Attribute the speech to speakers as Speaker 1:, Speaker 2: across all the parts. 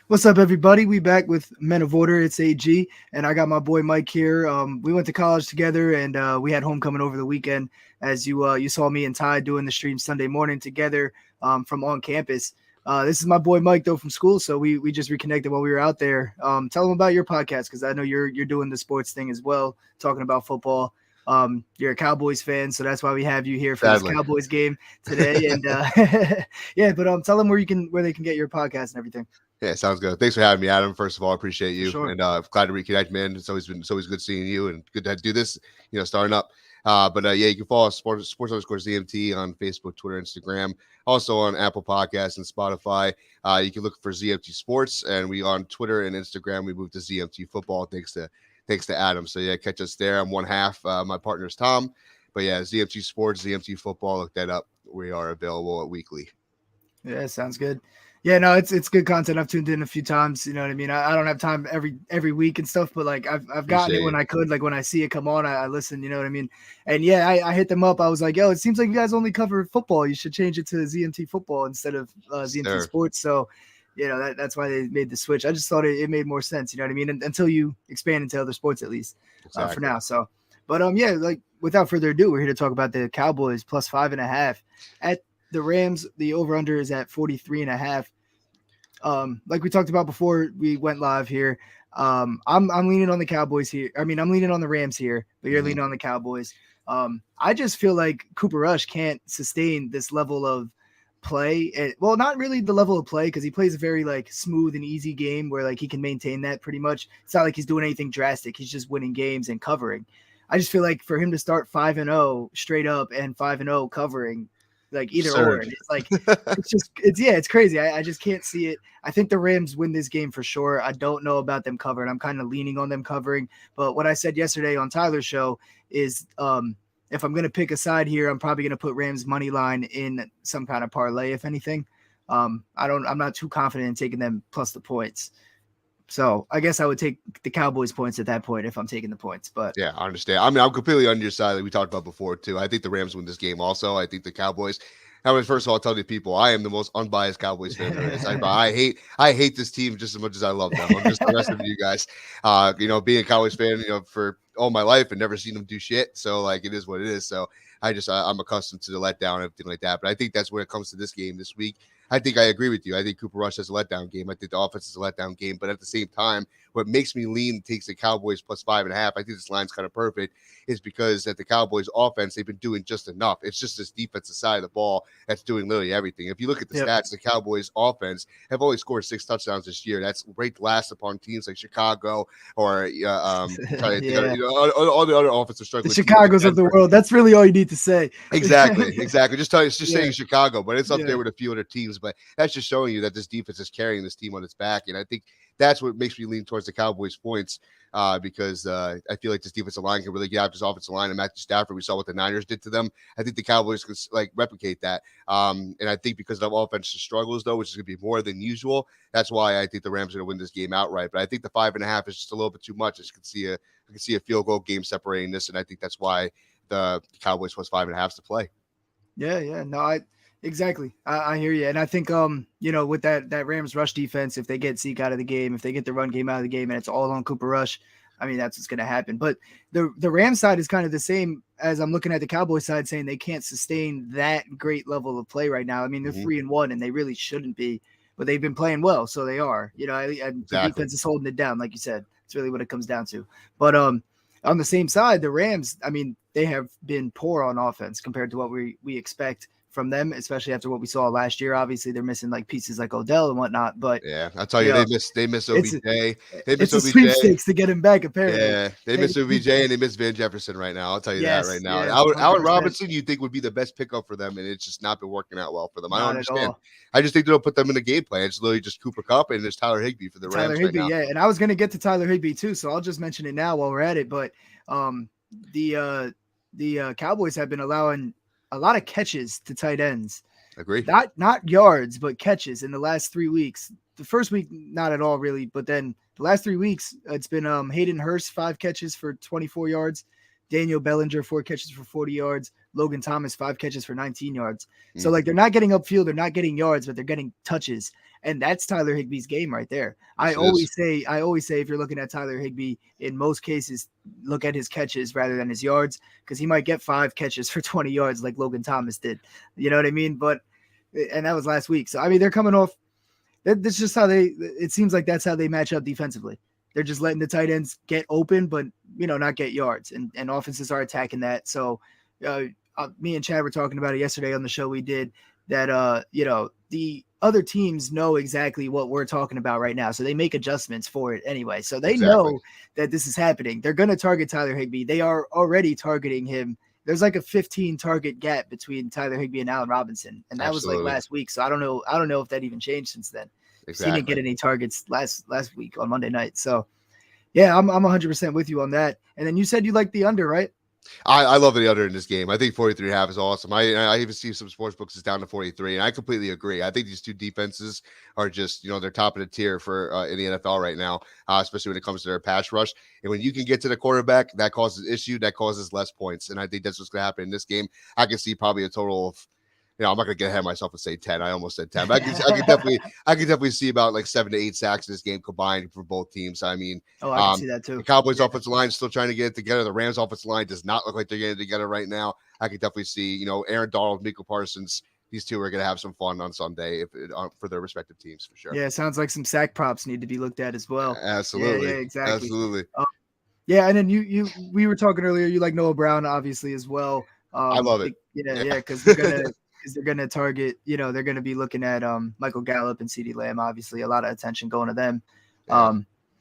Speaker 1: What's up, everybody? We back with Men of Order. It's AG, and I got my boy Mike here. We went to college together, and we had homecoming over the weekend. As you saw me and Ty doing the stream Sunday morning together from on campus. This is my boy Mike though from school, so we just reconnected while we were out there. Tell them about your podcast because I know you're doing the sports thing as well, talking about football. You're a Cowboys fan, so that's why we have you here for this Cowboys game today. And yeah, but tell them where they can get your podcast and everything.
Speaker 2: Yeah, sounds good. Thanks for having me, Adam. First of all, I appreciate you.
Speaker 1: Sure.
Speaker 2: And glad to reconnect, man. It's always good seeing you and good to do this, starting up. But yeah, you can follow sports _ZMT on Facebook, Twitter, Instagram, also on Apple Podcasts and Spotify. You can look for ZMT Sports, and we on Twitter and Instagram, we moved to ZMT Football thanks to Adam. So yeah, catch us there. I'm one half. My partner's Tom. But yeah, ZMT Sports, ZMT Football, look that up. We are available at weekly.
Speaker 1: Yeah, sounds good. Yeah, no, it's good content. I've tuned in a few times. You know what I mean? I don't have time every week and stuff, but like I've gotten it when I could. Like when I see it come on, I listen. You know what I mean? And yeah, I hit them up. I was like, yo, it seems like you guys only cover football. You should change it to ZMT Football instead of ZMT Sports. So, you know, that's why they made the switch. I just thought it made more sense. You know what I mean? Until you expand into other sports, at least for now. So, but yeah, like without further ado, we're here to talk about the Cowboys plus 5.5 at the Rams. The over under is at 43.5. Like we talked about before we went live here, I'm leaning on the Cowboys here. I mean, I'm leaning on the Rams here, but you're leaning on the Cowboys. I just feel like Cooper Rush can't sustain this level of play. Well, not really the level of play because he plays a very like smooth and easy game where like he can maintain that pretty much. It's not like he's doing anything drastic. He's just winning games and covering. I just feel like for him to start 5-0 straight up and 5-0 covering, like either or, and it's like it's crazy. I just can't see it. I think the Rams win this game for sure. I don't know about them covering. I'm kind of leaning on them covering, but what I said yesterday on Tyler's show is if I'm gonna pick a side here, I'm probably gonna put Rams money line in some kind of parlay, if anything. I'm not too confident in taking them plus the points. So I guess I would take the Cowboys points at that point if I'm taking the points. But
Speaker 2: yeah, I understand. I mean, I'm completely on your side, like we talked about before too. I think the Rams win this game. Also, I think the Cowboys. I mean, first of all, I'll tell the people I am the most unbiased Cowboys fan there is. I hate this team just as much as I love them. I'm just the rest of you guys. Being a Cowboys fan, for all my life and never seen them do shit. So like it is what it is. So I'm accustomed to the letdown and everything like that. But I think that's when it comes to this game this week. I think I agree with you. I think Cooper Rush has a letdown game. I think the offense is a letdown game. But at the same time, what makes me lean takes the Cowboys plus 5.5. I think this line's kind of perfect is because at the Cowboys offense, they've been doing just enough. It's just this defensive side of the ball that's doing literally everything. If you look at the stats, the Cowboys offense have only scored 6 touchdowns this year. That's ranked last upon teams like Chicago or all the other offensive struggling.
Speaker 1: The Chicagos of the world. That's really all you need to say.
Speaker 2: Exactly. Saying Chicago, but it's up there with a few other teams. But that's just showing you that this defense is carrying this team on its back. And I think that's what makes me lean towards the Cowboys points because I feel like this defensive line can really get after this offensive line. And Matthew Stafford, we saw what the Niners did to them. I think the Cowboys can replicate that. And I think because of offensive struggles, though, which is going to be more than usual, that's why I think the Rams are going to win this game outright. But I think the 5.5 is just a little bit too much. I can see a field goal game separating this, and I think that's why the Cowboys plus 5.5 is to play.
Speaker 1: Yeah. No, exactly. I hear you. And I think, with that Rams rush defense, if they get Zeke out of the game, if they get the run game out of the game and it's all on Cooper Rush, I mean, that's what's going to happen. But the Rams side is kind of the same as I'm looking at the Cowboys side saying they can't sustain that great level of play right now. I mean, they're 3-1 and they really shouldn't be, but they've been playing well. So they are, the defense is holding it down. Like you said, it's really what it comes down to. But, on the same side, the Rams, I mean, they have been poor on offense compared to what we expect from them, especially after what we saw last year. Obviously, they're missing like pieces like Odell and whatnot. But
Speaker 2: yeah, I'll tell you, they miss OBJ.
Speaker 1: It's a sweepstakes to get him back. Apparently,
Speaker 2: yeah, they miss OBJ and they miss Van Jefferson right now. I'll tell you that right now.
Speaker 1: Yeah,
Speaker 2: Allen Robinson, you think would be the best pickup for them, and it's just not been working out well for them. I don't understand. I just think they'll put them in the game plan. It's literally just Cooper Kupp and there's Tyler Higbee for the Rams.
Speaker 1: Tyler Higbee, yeah, and I was going to get to Tyler Higbee too, so I'll just mention it now while we're at it. But the Cowboys have been allowing a lot of catches to tight ends.
Speaker 2: Agree.
Speaker 1: Not yards, but catches in the last 3 weeks. The first week, not at all really, but then the last 3 weeks, it's been Hayden Hurst, 5 catches for 24 yards. Daniel Bellinger, 4 catches for 40 yards. Logan Thomas, 5 catches for 19 yards. So like they're not getting upfield, they're not getting yards, but they're getting touches. And that's Tyler Higbee's game right there. I always say if you're looking at Tyler Higbee, in most cases, look at his catches rather than his yards, because he might get 5 catches for 20 yards like Logan Thomas did. You know what I mean? But and that was last week. So I mean, they're coming off. That's just how it seems like that's how they match up defensively. They're just letting the tight ends get open, but not get yards, and offenses are attacking that. So me and Chad were talking about it yesterday on the show we did, that the other teams know exactly what we're talking about right now, so they make adjustments for it anyway. So they know that this is happening. They're going to target Tyler Higbee. They are already targeting him. There's like a 15 target gap between Tyler Higbee and Allen Robinson, and that was like last week. So I don't know if that even changed since then. He didn't get any targets last week on Monday night. So yeah, I'm 100% with you on that. And then you said you like the under, right?
Speaker 2: I love the under in this game. I think 43.5 is awesome. I even see some sports books is down to 43, and I completely agree. I think these two defenses are just, they're top of the tier for in the NFL right now, especially when it comes to their pass rush. And when you can get to the quarterback, that causes issue, that causes less points. And I think that's what's going to happen in this game. I can see probably a total of, I'm not going to get ahead of myself and say 10. I almost said 10. But I can definitely see about like 7 to 8 sacks in this game combined for both teams. I mean,
Speaker 1: I can see that too.
Speaker 2: The Cowboys offensive line is still trying to get it together. The Rams offensive line does not look like they're getting it together right now. I can definitely see, Aaron Donald, Miko Parsons, these two are going to have some fun on Sunday for their respective teams for sure.
Speaker 1: Yeah, it sounds like some sack props need to be looked at as well.
Speaker 2: Absolutely.
Speaker 1: Yeah, exactly.
Speaker 2: Absolutely.
Speaker 1: Yeah, and then we were talking earlier, you like Noah Brown obviously as well.
Speaker 2: I love it.
Speaker 1: Because they're gonna target, they're gonna be looking at Michael Gallup and CeeDee Lamb. Obviously, a lot of attention going to them.
Speaker 2: Yeah.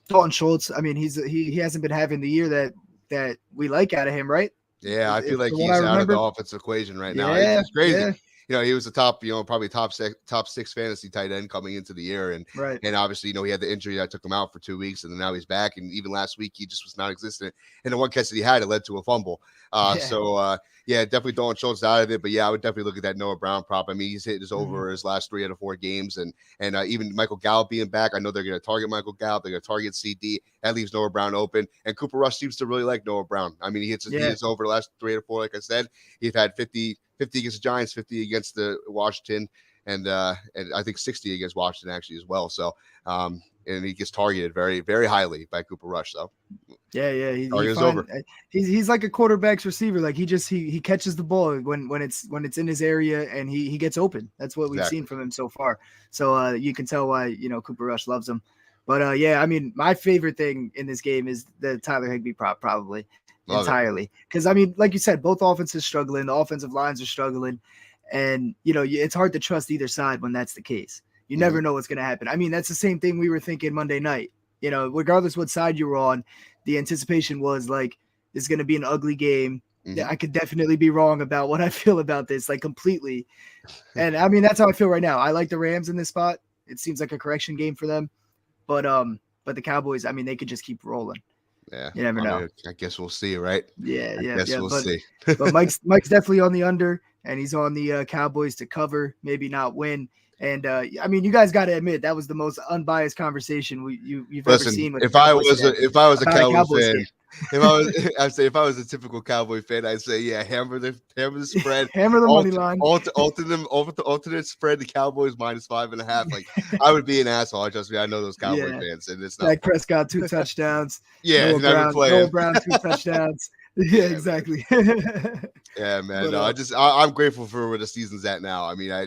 Speaker 1: Dalton Schultz, I mean, he hasn't been having the year that we like out of him, right?
Speaker 2: Yeah, I feel like he's out of the offensive equation right now.
Speaker 1: Yeah,
Speaker 2: it's crazy.
Speaker 1: Yeah.
Speaker 2: He was the top, probably top six fantasy tight end coming into the year. And obviously, he had the injury that took him out for 2 weeks, and then now he's back. And even last week, he just was non-existent. And the one catch that he had, it led to a fumble. Definitely Dalton Schultz out of it. But yeah, I would definitely look at that Noah Brown prop. I mean, he's hit his over his last 3 out of 4 games. And even Michael Gallup being back, I know they're going to target Michael Gallup. They're going to target CD. That leaves Noah Brown open. And Cooper Rush seems to really like Noah Brown. I mean, he hits over the last 3 out of 4, like I said. He's had 50 against the Giants, 50 against the Washington, and I think 60 against Washington actually as well. So, and he gets targeted very, very highly by Cooper Rush. So,
Speaker 1: he's like a quarterback's receiver. Like he catches the ball when it's in his area, and he gets open. That's what we've seen from him so far. So you can tell why Cooper Rush loves him. But I mean, my favorite thing in this game is the Tyler Higbee prop, probably. Entirely, because I mean, like you said, both offenses struggling, the offensive lines are struggling, and it's hard to trust either side when that's the case. You never know what's going to happen. I mean, that's the same thing we were thinking Monday night. Regardless what side you were on, the anticipation was like it's going to be an ugly game. I could definitely be wrong about what I feel about this, like completely. And I mean, that's how I feel right now. I like the Rams in this spot. It seems like a correction game for them, but the Cowboys, I mean, they could just keep rolling.
Speaker 2: Yeah,
Speaker 1: you never know.
Speaker 2: I guess we'll see, right?
Speaker 1: Yeah.
Speaker 2: We'll see.
Speaker 1: But Mike's definitely on the under, and he's on the Cowboys to cover, maybe not win. And I mean, you guys got to admit that was the most unbiased conversation you've ever seen. With
Speaker 2: if I was a Cowboys fan, if I was a typical Cowboy fan, I'd say, hammer the spread,
Speaker 1: hammer the money line,
Speaker 2: alternate spread, the Cowboys -5.5. Like I would be an asshole. Trust me, I know those Cowboy fans, and it's not.
Speaker 1: Dak Prescott 2 touchdowns.
Speaker 2: Noah
Speaker 1: Brown 2 touchdowns. Yeah, exactly.
Speaker 2: Yeah, man. But, I'm grateful for where the season's at now. I mean, I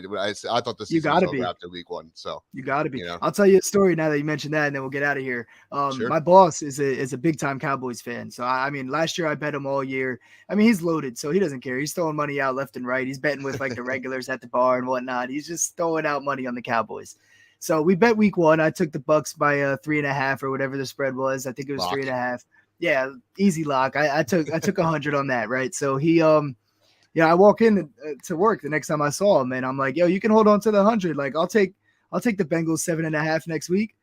Speaker 2: thought the season was over after week 1. So
Speaker 1: you got to be. I'll tell you a story now that you mentioned that, and then we'll get out of here. My boss is a big time Cowboys fan. So I mean, last year I bet him all year. I mean, he's loaded, so he doesn't care. He's throwing money out left and right. He's betting with like the regulars at the bar and whatnot. He's just throwing out money on the Cowboys. So we bet week 1. I took the Bucks by 3.5 or whatever the spread was. I think it was 3.5. Yeah, easy lock. I took 100 on that, right? So he I walk in to work the next time I saw him, and I'm like, yo, you can hold on to the 100. Like, I'll take the Bengals 7.5 next week.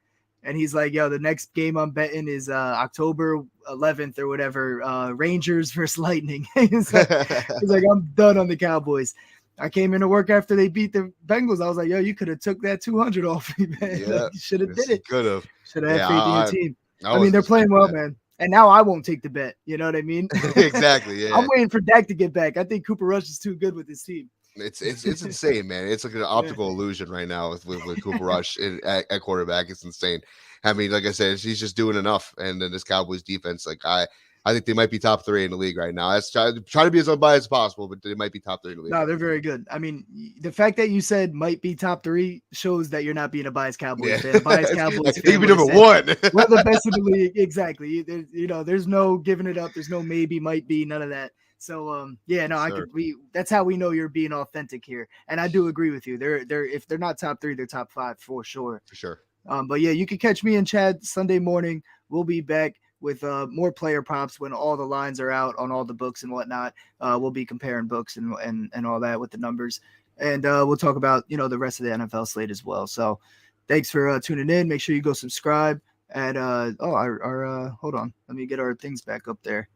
Speaker 1: And he's like, yo, the next game I'm betting is October 11th or whatever, Rangers versus Lightning. he's like, I'm done on the Cowboys. I came into work after they beat the Bengals. I was like, yo, you could have took that 200 off me, man.
Speaker 2: Yeah,
Speaker 1: you should have did it.
Speaker 2: Could have.
Speaker 1: Should have had faith in your team. I mean, they're playing well, man. And now I won't take the bet. You know what I mean?
Speaker 2: Exactly. Yeah.
Speaker 1: I'm waiting for Dak to get back. I think Cooper Rush is too good with his team.
Speaker 2: It's insane, man. It's like an optical illusion right now with Cooper Rush at quarterback. It's insane. I mean, like I said, he's just doing enough. And then this Cowboys defense, like I think they might be top 3 in the league right now. Let's try to be as unbiased as possible, but they might be top 3 in the league.
Speaker 1: No, they're very good. I mean, the fact that you said might be top 3 shows that you're not being a biased Cowboys fan. A biased Cowboys fan.
Speaker 2: Even number 1.
Speaker 1: We're the best in the league. Exactly. There's no giving it up. There's no maybe, might be, none of that. So that's how we know you're being authentic here. And I do agree with you. They're if they're not top 3, they're top 5 for sure.
Speaker 2: For sure.
Speaker 1: But yeah, you can catch me and Chad Sunday morning. We'll be back with more player props when all the lines are out on all the books and whatnot. We'll be comparing books and all that with the numbers. And we'll talk about, the rest of the NFL slate as well. So thanks for tuning in. Make sure you go subscribe at hold on. Let me get our things back up there.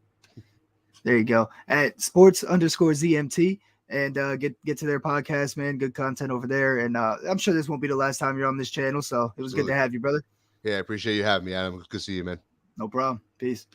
Speaker 1: There you go. At sports_ZMT and get to their podcast, man. Good content over there. And I'm sure this won't be the last time you're on this channel. So it was good to have you, brother.
Speaker 2: Yeah, I appreciate you having me, Adam. Good to see you, man.
Speaker 1: No problem. Peace.